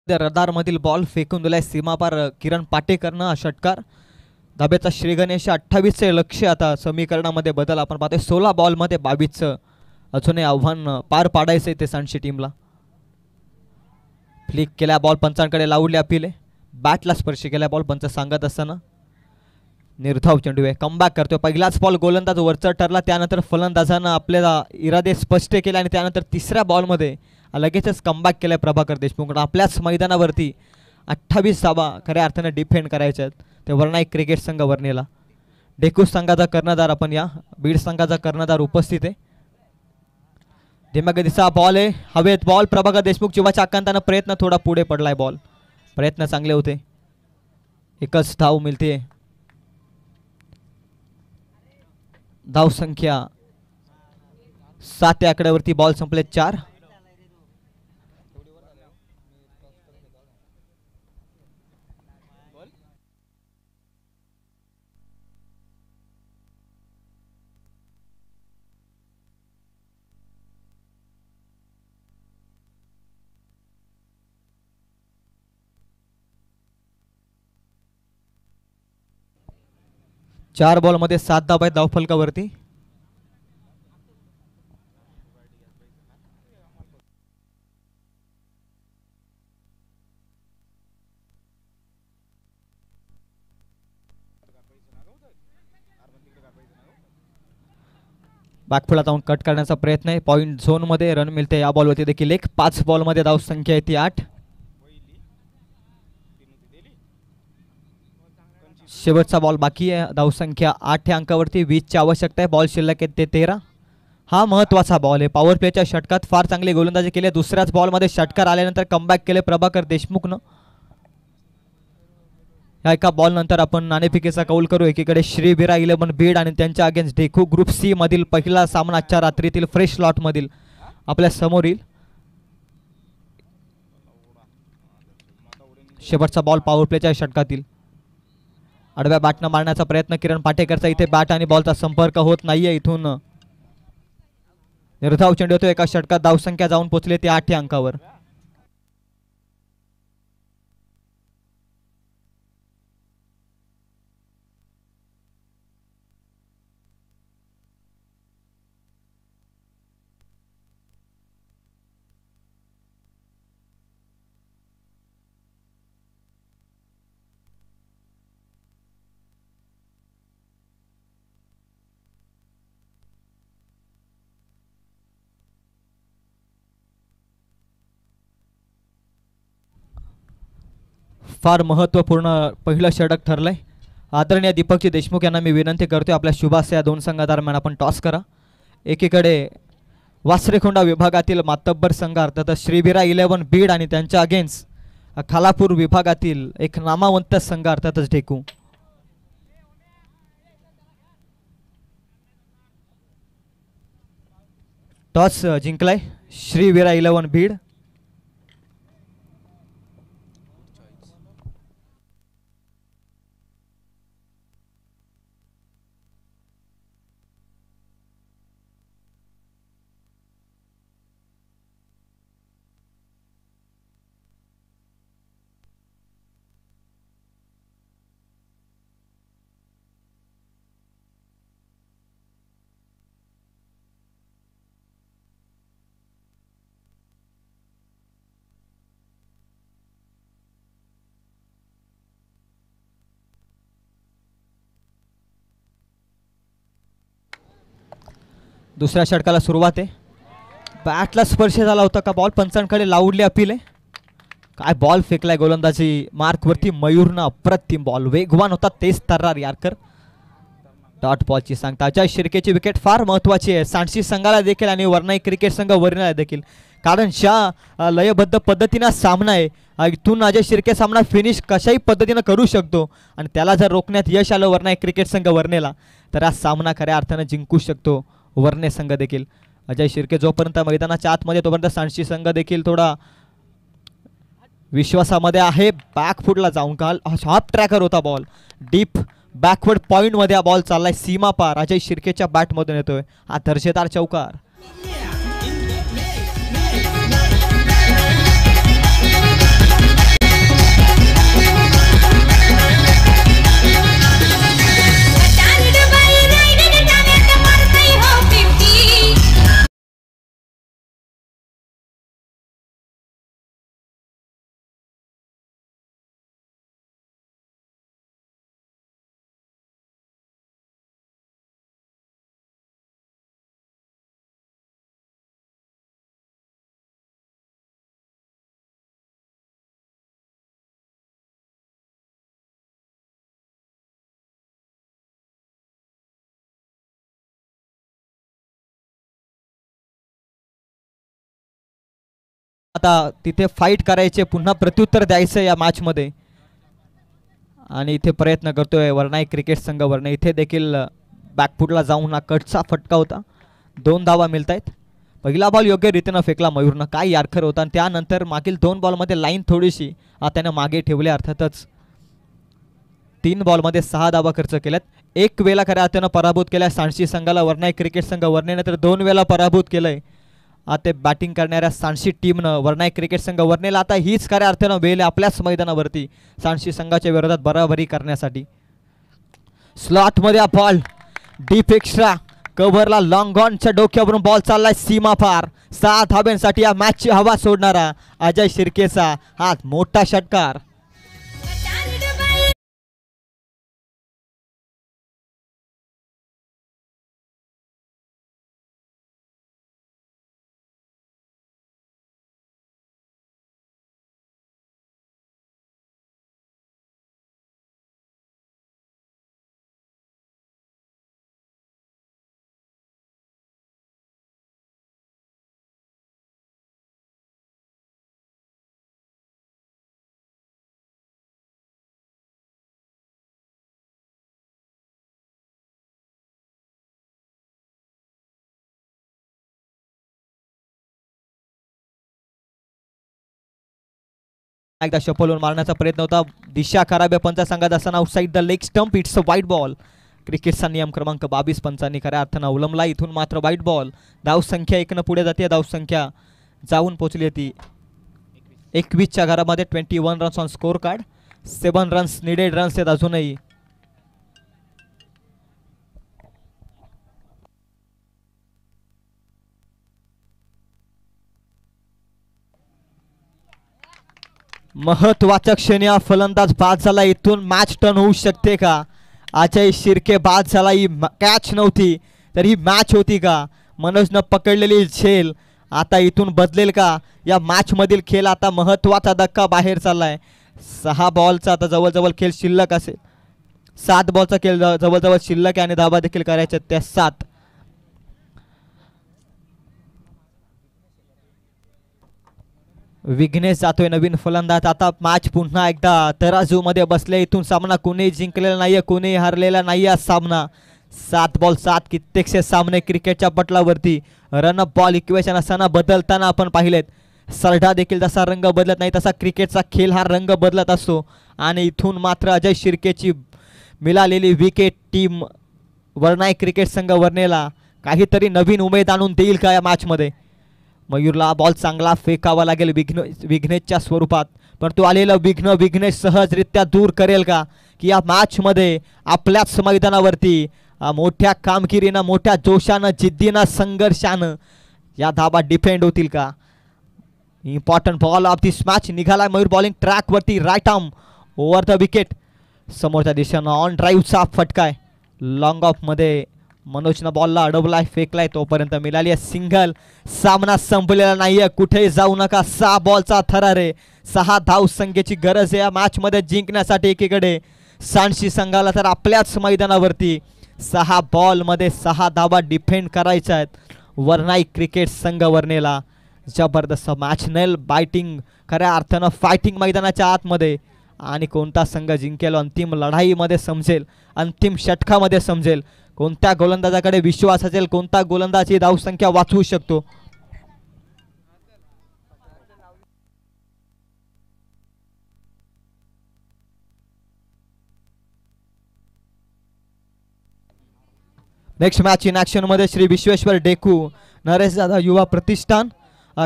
रडार मधील बॉल फेकून दिलाय सीमापार किरण पाटेकरनं. हा षटकार धाब्याचा श्री गणेश. 28चे लक्ष्य. आता समीकरणामध्ये बदल आपण पाहतोय. 16 बॉल मध्ये 22चं अजूनही आव्हान पार पाडायचंय ते सांडशी टीमला. फ्लिक केल्या बॉल पंचांकडे लावली अपील आहे. बॅटला स्पर्श केला बॉल पंच सांगत असताना. निर्धाव चेंडू आहे. कमबॅक करतोय. पहिलाच बॉल गोलंदाज वरचा ठरला. त्यानंतर फलंदाजानं आपल्याला इरादे स्पष्ट केले आणि त्यानंतर तिसऱ्या बॉलमध्ये लगेचच कमबॅक केलाय प्रभाकर देशमुख. आपल्याच मैदानावरती 28 धावा खऱ्या अर्थाने डिफेंड करायच्या आहेत. ते वर्णाई क्रिकेट संघ वर्णेला. डेकू संघाचा कर्णधार आपण या बीड संघाचा कर्णधार उपस्थित आहे. धीम्या बॉल आहे. हवेत बॉल. प्रभाकर देशमुख जीवाच्या आकांतानं प्रयत्न थोडा पुढे पडलाय बॉल. प्रयत्न चांगले होते. एकच धाव मिळते. धाव संख्या 7 या आकड्यावरती बॉल संपले 4. चार बॉल मध्ये 7 धावा आहेत धावफलकावरती. बॅकफुलात जाऊन कट करण्याचा प्रयत्न आहे. पॉइंट झोन मध्ये रन मिळते या बॉलवरती देखील एक. 5 बॉल मध्ये धाव संख्या आहे ती 8. शेवटचा बॉल बाकी आहे. धावसंख्या 8 या अंकावरती. 20 ची आवश्यकता आहे. बॉल शिल्लक आहे ते 13. हा महत्वाचा बॉल आहे. पॉवर प्लेच्या षटकात फार चांगले गोलंदाजी केले. दुसऱ्याच बॉलमध्ये षटकार आल्यानंतर कमबॅक केले प्रभाकर देशमुखनं. या एका बॉल नंतर आपण नाणेफेकीचा कौल करू. एकीकडे श्री बिरा 11 बीड आणि त्यांच्या अगेन्स्ट डेकू ग्रुप सी मधील पहिला सामना आजच्या रात्रीतील फ्रेश लॉट मधील आपल्या समोर येईल. शेवटचा बॉल पॉवर प्लेच्या षटकातील आडव्या बॅटनं मारण्याचा प्रयत्न किरण पाटेकरचा, इथे बॅट आणि बॉलचा संपर्क होत नाहीये. इथून निर्धाव चेंडू होतो. एका षटकात धावसंख्या जाऊन पोहोचली ती 8 अंकावर. फार महत्वपूर्ण पहिलं षटक ठरलंय. आदरणीय दीपकजी देशमुख यांना मी विनंती करतोय आपल्या शुभास या दोन संघादरम्यान आपण टॉस करा. एकीकडे वासरेखोंडा विभागातील मातब्बर संघ अर्थात श्रीबिरा 11 बीड आणि त्यांच्या अगेन्स्ट खालापूर विभागातील एक नामावंत संघ अर्थातच ढेकू. टॉस जिंकलाय श्रीबिरा 11 बीड. दुसऱ्या षटकाला सुरुवात आहे. बॅटला स्पर्श झाला होता का बॉल पंचांकडे लावली अपील आहे. काय बॉल फेकलाय गोलंदाजी मार्कवरती मयूरनं. अप्रतिम बॉल वेगवान होता तेच तर्रार यारकर. डॉट बॉलची सांगता अजय शिर्केची विकेट फार महत्वाची आहे सांडशी संघाला देखील आणि वरनाई क्रिकेट संघ वरणाला देखील. कारण ज्या लयबद्ध पद्धतीनं सामना आहे इथून अजय शिर्के सामना फिनिश कशाही पद्धतीनं करू शकतो आणि त्याला जर रोखण्यात यश आलं वरनाई क्रिकेट संघ वरनेला तर हा सामना खऱ्या अर्थानं जिंकू शकतो वरने संघ देखील. अजय शिर्के जोपर्यंत मैदानाच्या आतमध्ये तोपर्यंत सांडशी संघ देखील थोडा विश्वासामध्ये आहे. बॅकफुटला जाऊन काल हाफ ट्रॅकर होता बॉल. डीप बॅकवर्ड पॉइंट मध्ये हा बॉल चाललाय सीमा पार. अजय शिर्केच्या बॅटमधून येतोय हा दर्जेदार चौकार. आता तिथे फाईट करायचे पुन्हा प्रत्युत्तर द्यायचं या मॅच मध्ये आणि इथे प्रयत्न करतोय वरनाई क्रिकेट संघ वरने. इथे देखील बॅकफुटला जाऊन हा कटचा फटका होता. 2 धावा मिळत आहेत. पहिला बॉल योग्य रीतीनं फेकला मयूरनं. काय यारखर होता आणि त्यानंतर मागील 2 बॉलमध्ये लाईन थोडीशी त्याने मागे ठेवली. अर्थातच 3 बॉलमध्ये 6 धावा खर्च केल्यात. एक वेळा खऱ्या अर्थानं पराभूत केल्या सांडशी संघाला वरनाई क्रिकेट संघ वरनेने तर 2 वेळा पराभूत केलंय आता बॅटिंग करणाऱ्या सांडशी टीमनं वरनाई क्रिकेट संघ वरनेला. आता हीच खऱ्या अर्थानं वेळ आपल्याच मैदानावरती सांडशी संघाच्या विरोधात बराबरी करण्यासाठी. स्लॉटमध्ये हा बॉल डीप एक्स्ट्रा कव्हरला लॉंग ऑनच्या डोक्यावरून बॉल चाललाय सीमा पार. 6 धाब्यांसाठी या मॅचची हवा सोडणारा अजय शिर्केचा हा मोठा षटकार. एकदा शपलून मारण्याचा प्रयत्न होता. दिशा खराब आहे पंचासंघात असताना outside the leg stump. It's a वाईट बॉल. क्रिकेटचा नियम क्रमांक 22 पंचांनी खऱ्या अर्थानं अवलंबला. इथून मात्र वाईट बॉल. धावसंख्या 1 पुढे जाते. धावसंख्या जाऊन पोहोचली होती 21च्या घरामध्ये. 21 runs on score card. 7 runs needed runs आहेत अजूनही. महत्वाच्या क्षणी हा फलंदाज बाद झाला. इथून मॅच टर्न होऊ शकते का? अजय शिर्के बाद झाला. ही कॅच नव्हती तर ही मॅच होती का? मनोजनं पकडलेली झेल आता इथून बदलेल का? या मॅच मधील खेळ आता महत्वाचा धक्का बाहेर चाललाय. 6 बॉलचा आता जवळजवळ खेळ शिल्लक असेल. 7 बॉलचा खेळ जवळजवळ शिल्लक आहे आणि धाबा देखील करायच्या त्या 7. विघ्नेश जातोय नवीन फलंदाज. आता मॅच पुन्हा एकदा तराजू मध्ये बसले. इथून सामना कोणी जिंकलेला नाहीये, कोणी हरलेला नाहीये. सामना 7 बॉल 7 कित्येकशे सामने क्रिकेटच्या पटलावरती रनअप बॉल इक्वेशन असताना बदलताना आपण पाहिलेत. सरडा देखील जसा रंग बदलत नाही तसा क्रिकेटचा खेळ हा रंग बदलत असतो. आणि इथून मात्र अजय शिर्केची मिळालेली विकेट टीम वर्णाई क्रिकेट संघ वर्णेला काहीतरी नवीन उमेद आणून देईल का या मॅचमध्ये? मयूरला बॉल चांगला फेकावा लागेल विघ्नेशच्या स्वरूपात. परंतु आलेलं विघ्नेश सहजरित्या दूर करेल का? की या मॅचमध्ये आपल्याच मैदानावरती मोठ्या कामगिरीनं, मोठ्या जोशानं, जिद्दीनं, संघर्षानं या धाबा डिफेंड होतील का? Important ball of this match निघाला मयूर बॉलिंग ट्रॅकवरती. Right arm over the wicket. समोरच्या दिशेनं ऑन ड्राईव्हचा फटकाय. लॉंग ऑफ मध्ये मनोजनं बॉलला अडवलाय, फेकलाय. तोपर्यंत मिळाली आहे सिंगल. सामना संपलेला नाहीये. कुठे जाऊ नका. 6 बॉलचा थरार आहे. 6 धाव संख्येची गरज आहे या मॅच मध्ये जिंकण्यासाठी. एकीकडे सांडशी संघाला तर आपल्याच मैदानावरती 6 बॉल मध्ये 6 धावा डिफेंड करायच्या आहेत. वर्णाई क्रिकेट संघ वर्णेला जबरदस्त मॅच नेल बायटिंग खऱ्या अर्थानं फायटिंग मैदानाच्या आतमध्ये. आणि कोणता संघ जिंकेल अंतिम लढाईमध्ये समजेल, अंतिम षटकामध्ये समजेल. कोणत्या गोलंदाजाकडे विश्वास असेल, कोणता गोलंदाज ही धावसंख्या वाचवू शकतो. नेक्स्ट मॅच इन ॲक्शन मध्ये श्री विश्वेश्वर डेकू नरेश दादा युवा प्रतिष्ठान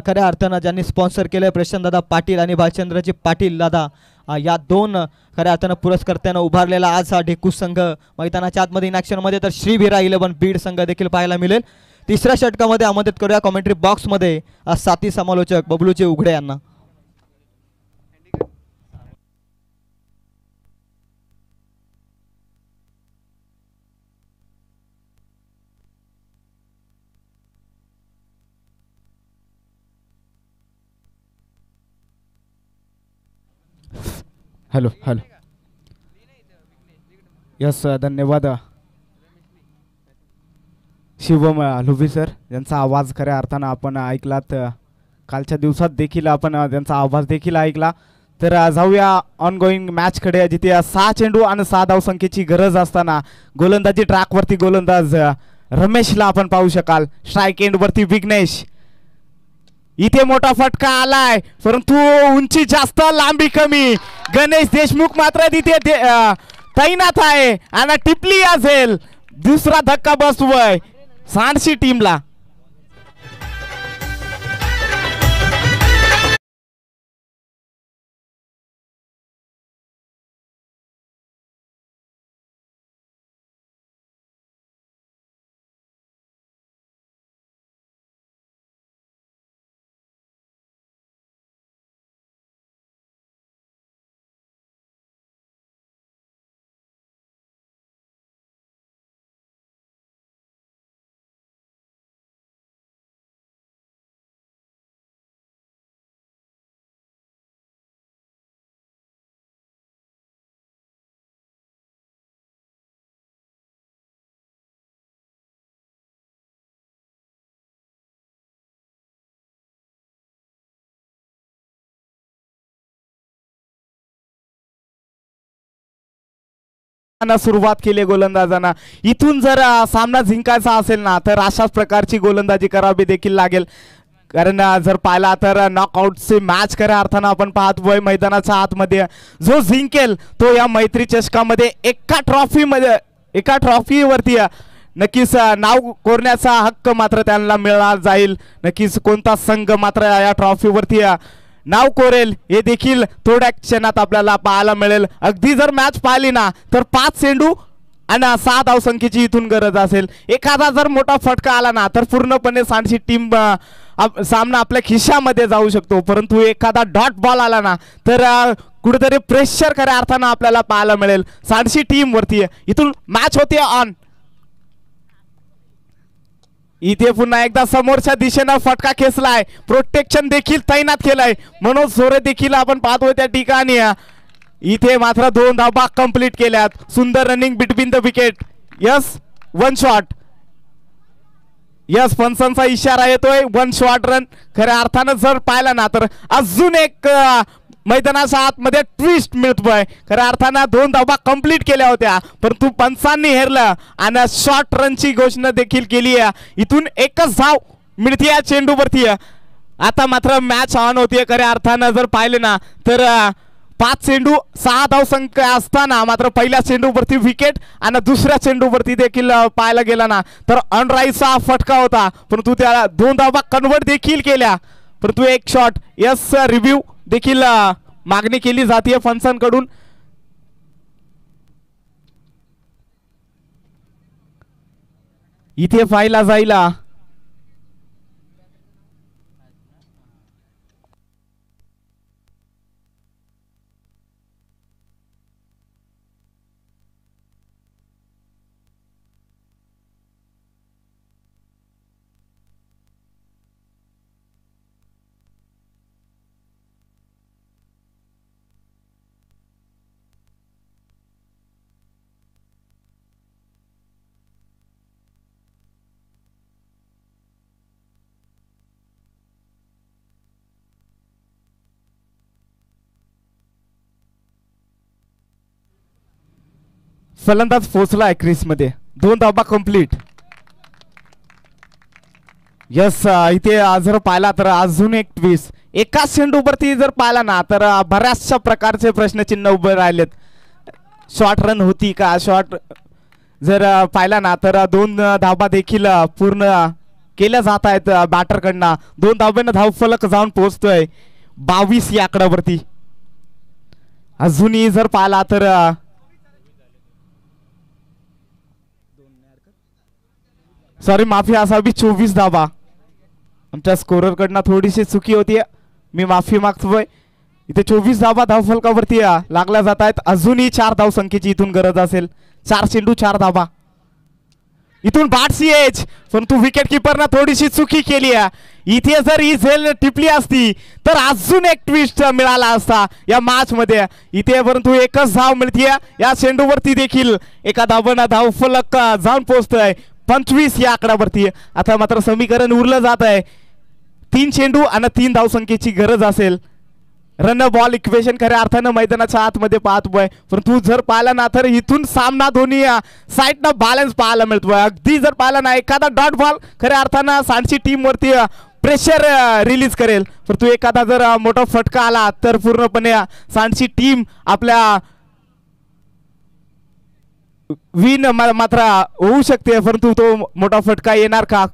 खऱ्या अर्थानं ज्यांनी स्पॉन्सर केलं प्रशांत दादा पाटील आणि भालचंद्रजी पाटील दादा या 2 खऱ्या अर्थानं पुरस्कर्त्यांना उभारलेला आज हा डेकू संघ मैदानाच्या आतमध्ये इन ॲक्शन मध्ये. तर श्रीवीरा 11 बीड संघ देखील पाहायला मिळेल. तिसऱ्या षटकामध्ये आमंत्रित करूया कॉमेंट्री बॉक्स मध्ये साथी समालोचक बबलूचे उघडे यांना. Hello hello. यस धन्यवाद शिवम लुबी सर, यांचा आवाज खऱ्या अर्थानं आपण ऐकलात. कालच्या दिवसात देखील आपण त्यांचा आवाज देखील ऐकला. तर जाऊया ऑनगोईंग मॅचकडे, जिथे 6 चेंडू आणि 6 धावसंख्येची गरज असताना गोलंदाजी ट्रॅकवरती गोलंदाज रमेशला आपण पाहू शकाल. स्ट्राईक एंडवरती विघ्नेश. इथे मोठा फटका आलाय परंतु उंची जास्त लांबी कमी. गणेश देशमुख मात्र तिथे तैनात आहे आणि टिपली असेल. दुसरा धक्का बसतोय सांडशी टीमला. सुरुवात केली गोलंदाजांना. इथून जर सामना जिंकायचा असेल ना तर अशाच प्रकारची गोलंदाजी करावी देखील लागेल. कारण जर पाहिला तर नॉकआउटची मॅच खऱ्या अर्थानं आपण पाहतोय मैदानाच्या आतमध्ये जो जिंकेल तो या मैत्री चषकामध्ये एका ट्रॉफीवरती नक्कीच नाव कोरण्याचा हक्क मात्र त्यांना मिळणार जाईल. नक्कीच कोणता संघ मात्र या ट्रॉफीवरती नाव कोरेल हे देखील थोड्या क्षणात आपल्याला पाहायला मिळेल. अगदी जर मॅच पाहिली ना तर 5 चेंडू आणि 6 धावसंख्येची इथून गरज असेल. एखादा जर मोठा फटका आला ना तर पूर्णपणे सांडशी टीम सामना आपल्या खिशामध्ये जाऊ शकतो. परंतु एखादा डॉट बॉल आला ना तर कुठेतरी प्रेशर खऱ्या अर्थानं आपल्याला पाहायला मिळेल सांडशी टीम वरती. इथून मॅच होते ऑन. इथे पुन्हा एकदा समोरच्या दिशेनं फटका खेचलाय. प्रोटेक्शन देखील तैनात केलंय. मनोज झोरे देखील आपण पाहतोय त्या ठिकाणी. इथे मात्र 2 धावा कंप्लीट केल्यात. सुंदर running between the wicket. Yes 1 shot. Yes पंचांचा इशारा येतोय 1 शॉट रन. खऱ्या अर्थानं जर पाहिला ना तर अजून एक मैदानाच्या आतमध्ये ट्विस्ट मिळतोय. खऱ्या अर्थानं 2 धावा कंप्लीट केल्या होत्या परंतु पंचांनी हेरलं आणि शॉर्ट रनची घोषणा देखील केली आहे. इथून एकच धाव मिळते या चेंडूवरती. आता मात्र मॅच ऑन होतीये. खऱ्या अर्थानं जर पाहिले ना तर 5 चेंडू 6 धावसंख्या असताना मात्र पहिल्या चेंडूवरती विकेट आणि दुसऱ्या चेंडूवरती देखील पाहायला गेला ना तर अनराईचा फटका होता परंतु त्याला 2 धावा कन्वर्ट देखील केल्या. परंतु एक शॉट. यस रिव्ह्यू देखील मागणी केली जाते पंचांकडून. इथे पाहिला जाईला फलंदाज पोहोचलाय क्रीज मध्ये. 2 धावा कंप्लीट. यस इथे जर पाहिला तर अजून एक ट्विस्ट. एकाच चेंडूवरती जर पाहिला ना तर बऱ्याचशा प्रकारचे प्रश्नचिन्ह उभे राहिलेत. शॉर्ट रन होती का. शॉर्ट जर पाहिला ना तर 2 धावा देखील पूर्ण केल्या जात आहेत बॅटरकडनं. 2 धाव्यानं धावफलक जाऊन पोहोचतोय 22 या आकड्यावरती. अजूनही जर पाहिला तर सॉरी माफी असावी 24 धावा. आमच्या स्कोरर कडनं थोडीशी चुकी होती. मी माफी मागतोय. इथे 24 धावा धावफलकावरती लागल्या जात आहेत. अजूनही 4 धावसंख्येची इथून गरज असेल. 4 चेंडू 4 धावा. इथून बाटसी एज परंतु विकेट किपरनं थोडीशी चुकी केली आहे. इथे जर ही झेल टिपली असती तर अजून एक ट्विस्ट मिळाला असता या मॅच मध्ये. इथे परंतु एकच धाव मिळते या चेंडूवरती देखील. एका धावानं धावफलक जाऊन पोहोचतोय 25 या आकड्यावरती. आता मात्र समीकरण उरलं जात आहे 3 चेंडू आणि 3 धावसंख्येची गरज असेल. रन बॉल इक्वेशन खऱ्या अर्थानं मैदानाच्या आतमध्ये पाहतोय परंतु जर पाहिला ना तर इथून सामना दोन्ही साईडनं बॅलन्स पाहायला मिळतोय. अगदी जर पाहिला ना एखादा डॉट बॉल खऱ्या अर्थानं सांडशी टीम वरती प्रेशर रिलीज करेल परंतु एखादा जर मोठा फटका आला तर पूर्णपणे सांडशी टीम आपल्या विन मात्र होऊ शकते. परंतु तो मोठा फटका येणार का.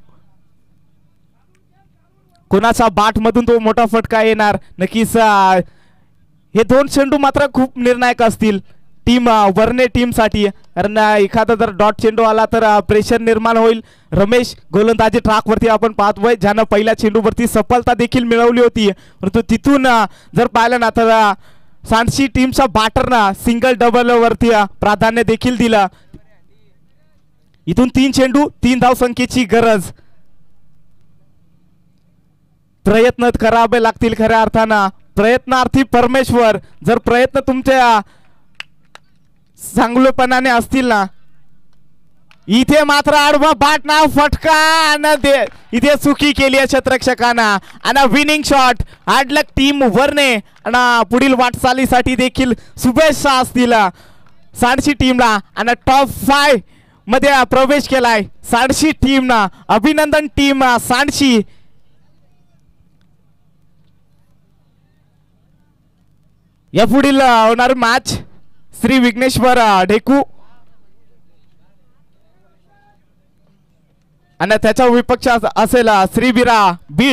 कोणाचा बाट मधून तो मोठा फटका येणार. नक्कीच हे 2 चेंडू मात्र खूप निर्णायक असतील टीम वर्णे टीम साठी. कारण एखादा जर डॉट चेंडू आला तर प्रेशर निर्माण होईल. रमेश गोलंदाजी ट्रॅक वरती आपण पाहतोय ज्यानं पहिल्या चेंडूवरती सफलता देखील मिळवली होती परंतु तिथून जर पाहिलं ना तर सांडशी टीमच्या बॅटरना सिंगल डबल वरती प्राधान्य देखील दिलं. इथून 3 चेंडू 3 धावसंख्येची गरज. प्रयत्न करावे लागतील खऱ्या अर्थानं. प्रयत्नार्थी परमेश्वर. जर प्रयत्न तुमच्या चांगलेपणाने असतील ना. इथे मात्र आडवा बाट ना फटका आणि इथे चुकी केली आहे क्षेत्ररक्षकांना आणि विनिंग शॉट. हार्ड लक टीम वर्णे आणि पुढील वाटचालीसाठी देखील शुभेच्छा असतील सांडशी टीमला. आणि टॉप 5 मध्ये प्रवेश केलाय सांडशी टीमना. अभिनंदन टीम सांडशी. या पुढील होणार मॅच श्री विघ्नेश्वर ढेकू आणि त्याच्या विपक्ष असेल श्रीवीरा बीड.